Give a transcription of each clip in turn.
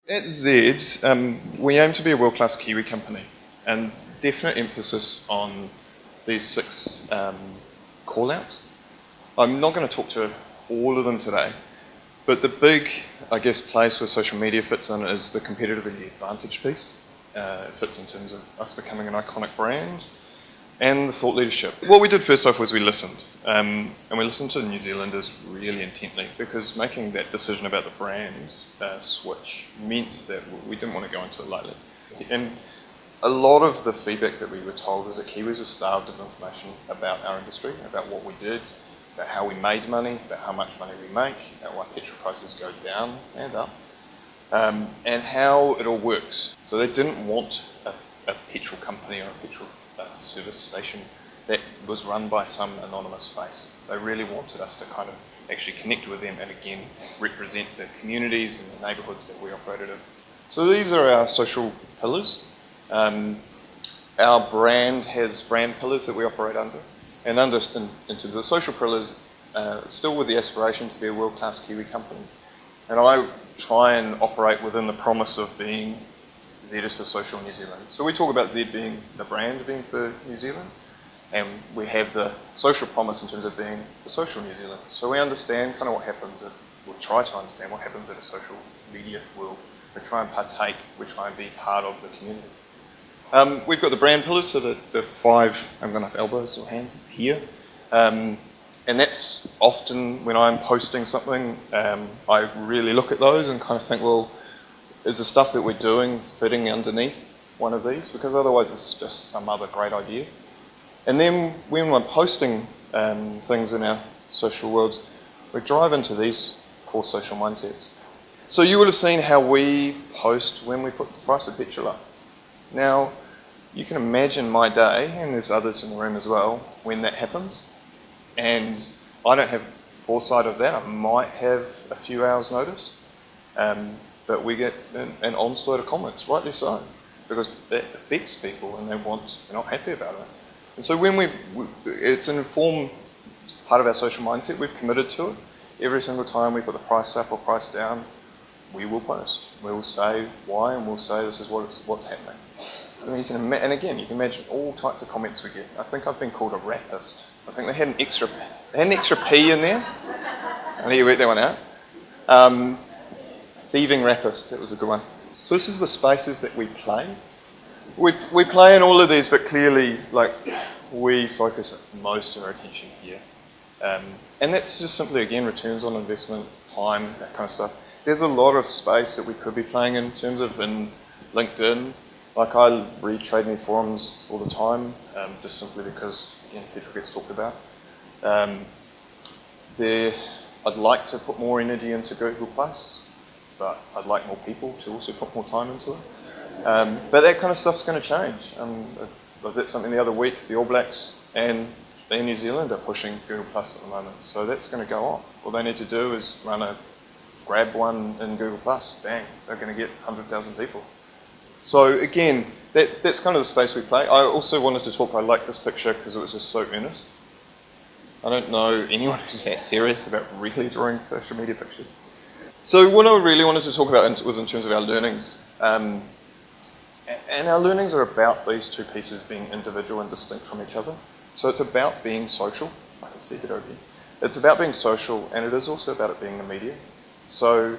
At Z, we aim to be a world-class Kiwi company, and definite emphasis on these 6 call-outs. I'm not going to talk to all of them today, but the big, I guess, place where social media fits in is the competitively advantage piece. It fits in terms of us becoming an iconic brand and the thought leadership. What we did first off was we listened, and we listened to the New Zealanders really intently, because making that decision about the brand switch meant that we didn't want to go into it lightly. And a lot of the feedback that we were told was that Kiwis were starved of information about our industry, about what we did, about how we made money, about how much money we make, about why petrol prices go down and up, and how it all works. So they didn't want a petrol company or a petrol service station that was run by some anonymous face. They really wanted us to kind of actually connect with them and again represent the communities and the neighbourhoods that we operated in. So these are our social pillars. Our brand has brand pillars that we operate under, and into the social pillars, still with the aspiration to be a world-class Kiwi company. And I try and operate within the promise of being Z is for social New Zealand. So we talk about Z being the brand being for New Zealand, and we have the social promise in terms of being for social New Zealand. So we understand kind of what happens, we'll try to understand what happens in a social media world. We try and partake, we try and be part of the community. We've got the brand pillars, so the 5, I haven't got enough elbows or hands here. And that's often when I'm posting something, I really look at those and kind of think, well, is the stuff that we're doing fitting underneath one of these? Because otherwise it's just some other great idea. And then when we're posting things in our social worlds, we drive into these 4 social mindsets. So you would have seen how we post when we put the price of petrol up. Now, you can imagine my day, and there's others in the room as well, when that happens. And I don't have foresight of that. I might have a few hours notice. But we get an onslaught of comments, rightly so, because that affects people and they're not happy about it. And so when it's an informed part of our social mindset, we've committed to it. Every single time we put the price up or price down, we will post. We will say why, and we'll say this is what's happening. And again, you can imagine all types of comments we get. I think I've been called a rapist. I think they had an extra P in there. I need to work that one out. Thieving rapist, that was a good one. So this is the spaces that we play. We play in all of these, but clearly, we focus most of our attention here. And that's just simply, again, returns on investment, time, that kind of stuff. There's a lot of space that we could be playing in terms of in LinkedIn. Like I read Trade Me forums all the time, just simply because, again, petrol gets talked about. I'd like to put more energy into Google+, but I'd like more people to also put more time into it. But that kind of stuff's going to change. Was that something the other week? The All Blacks and New Zealand are pushing Google Plus at the moment, so that's going to go on. All they need to do is grab one in Google Plus, bang, they're going to get 100,000 people. So again, that's kind of the space we play. I also wanted to talk, I like this picture because it was just so earnest. I don't know anyone who's that serious about really drawing social media pictures. So what I really wanted to talk about was in terms of our learnings. And our learnings are about these 2 pieces being individual and distinct from each other. So it's about being social. I can see it over here. It's about being social, and it is also about it being the media. So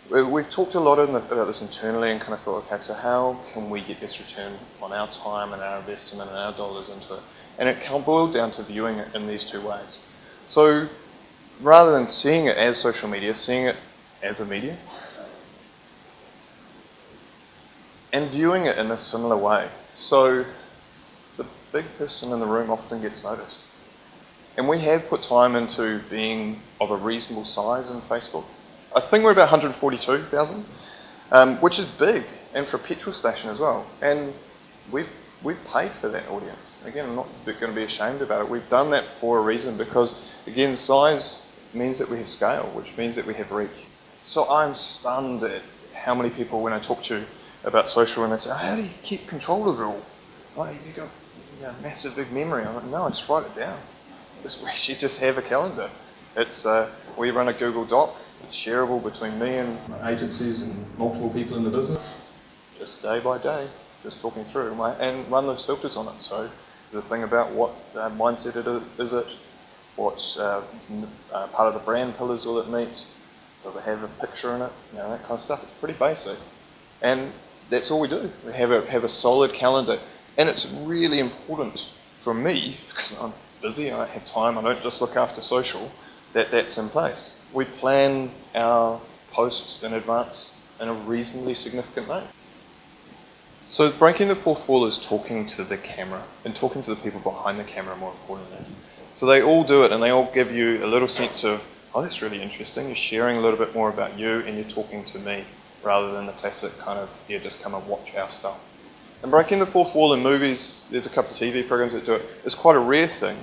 we've talked a lot about this internally and kind of thought, okay, so how can we get this return on our time and our investment and our dollars into it? And it can boil down to viewing it in these 2 ways. So rather than seeing it as social media, seeing it as a media, and viewing it in a similar way. So the big person in the room often gets noticed. And we have put time into being of a reasonable size in Facebook. I think we're about 142,000, which is big, and for a petrol station as well. And we've paid for that audience. Again, I'm not going to be ashamed about it. We've done that for a reason because, again, size means that we have scale, which means that we have reach. So I'm stunned at how many people, when I talk to about social, and they say, how do you keep control of it all? Like, you've got a massive big memory. I'm like, no, I just write it down. We actually just have a calendar. We run a Google Doc, It's shareable between me and my agencies and multiple people in the business, just day by day, just talking through and run those filters on it. So there's a thing about what mindset is it, what part of the brand pillars will it meet, does it have a picture in it, that kind of stuff. It's pretty basic. And that's all we do. We have a solid calendar. And it's really important for me, because I'm busy, I don't have time, I don't just look after social, that's in place. We plan our posts in advance in a reasonably significant way. So breaking the fourth wall is talking to the camera and talking to the people behind the camera more importantly. So they all do it and they all give you a little sense of, oh, that's really interesting, you're sharing a little bit more about you and you're talking to me rather than the classic kind of, yeah, just come and watch our stuff. And breaking the fourth wall in movies, there's a couple of TV programs that do it, it's quite a rare thing,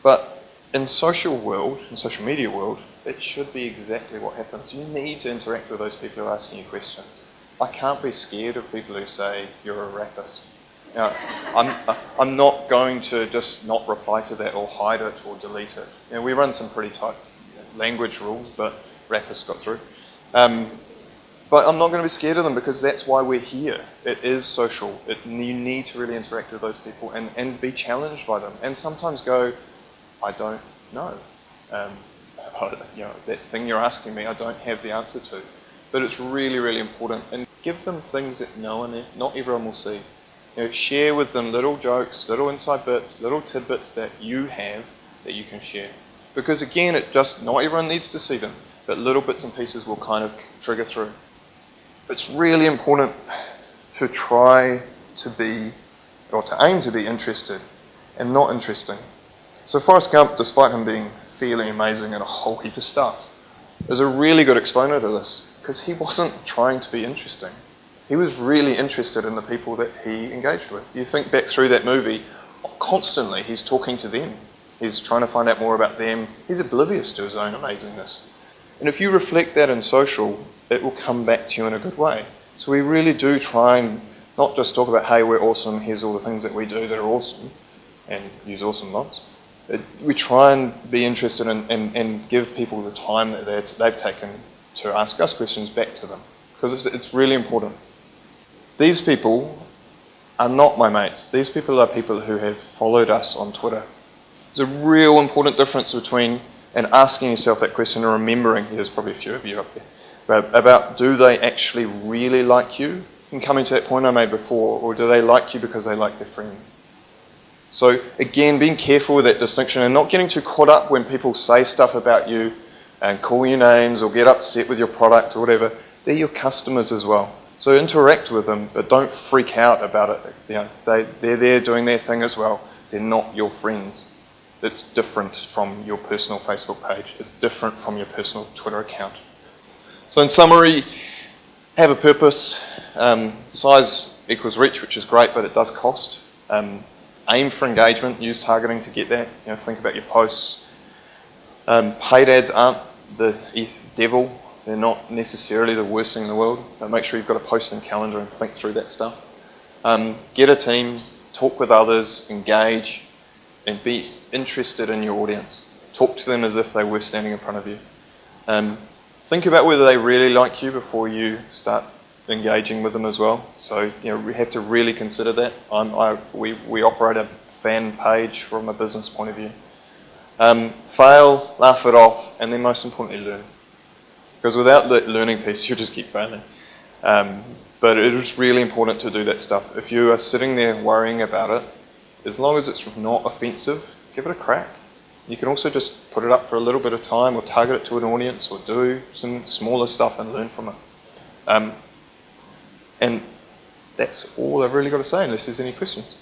but in social world, in social media world, that should be exactly what happens. You need to interact with those people who are asking you questions. I can't be scared of people who say you're a rapist. I'm not going to just not reply to that or hide it or delete it. We run some pretty tight language rules, but rapist got through. But I'm not going to be scared of them because that's why we're here. It is social. You need to really interact with those people and be challenged by them. And sometimes go, I don't know. That thing you're asking me, I don't have the answer to. But it's really, really important. And give them things that not everyone will see. Share with them little jokes, little inside bits, little tidbits that you have that you can share. Because again, not everyone needs to see them, but little bits and pieces will kind of trigger through. It's really important to try to be, or to aim to be interested and not interesting. So Forrest Gump, despite him being fairly amazing at a whole heap of stuff, is a really good exponent of this because he wasn't trying to be interesting. He was really interested in the people that he engaged with. You think back through that movie, constantly he's talking to them. He's trying to find out more about them. He's oblivious to his own amazingness. And if you reflect that in social, it will come back to you in a good way. So we really do try and not just talk about, hey, we're awesome, here's all the things that we do that are awesome, and use awesome lots. We try and be interested and give people the time that they've taken to ask us questions back to them, because it's really important. These people are not my mates. These people are people who have followed us on Twitter. There's a real important difference between and asking yourself that question and remembering, there's probably a few of you up there, about do they actually really like you? And coming to that point I made before, or do they like you because they like their friends? So again, being careful with that distinction and not getting too caught up when people say stuff about you and call you names or get upset with your product or whatever. They're your customers as well. So interact with them, but don't freak out about it. They're there doing their thing as well. They're not your friends. It's different from your personal Facebook page. It's different from your personal Twitter account. So in summary, have a purpose. Size equals reach, which is great, but it does cost. Aim for engagement. Use targeting to get that. Think about your posts. Paid ads aren't the devil. They're not necessarily the worst thing in the world, but make sure you've got a posting calendar and think through that stuff. Get a team, talk with others, engage, and be interested in your audience. Talk to them as if they were standing in front of you. Think about whether they really like you before you start engaging with them as well. So we have to really consider that. We operate a fan page from a business point of view. Fail, laugh it off, and then most importantly learn. Because without the learning piece, you just keep failing. But it is really important to do that stuff. If you are sitting there worrying about it, as long as it's not offensive, give it a crack. You can also just put it up for a little bit of time or target it to an audience or do some smaller stuff and learn from it. And that's all I've really got to say unless there's any questions.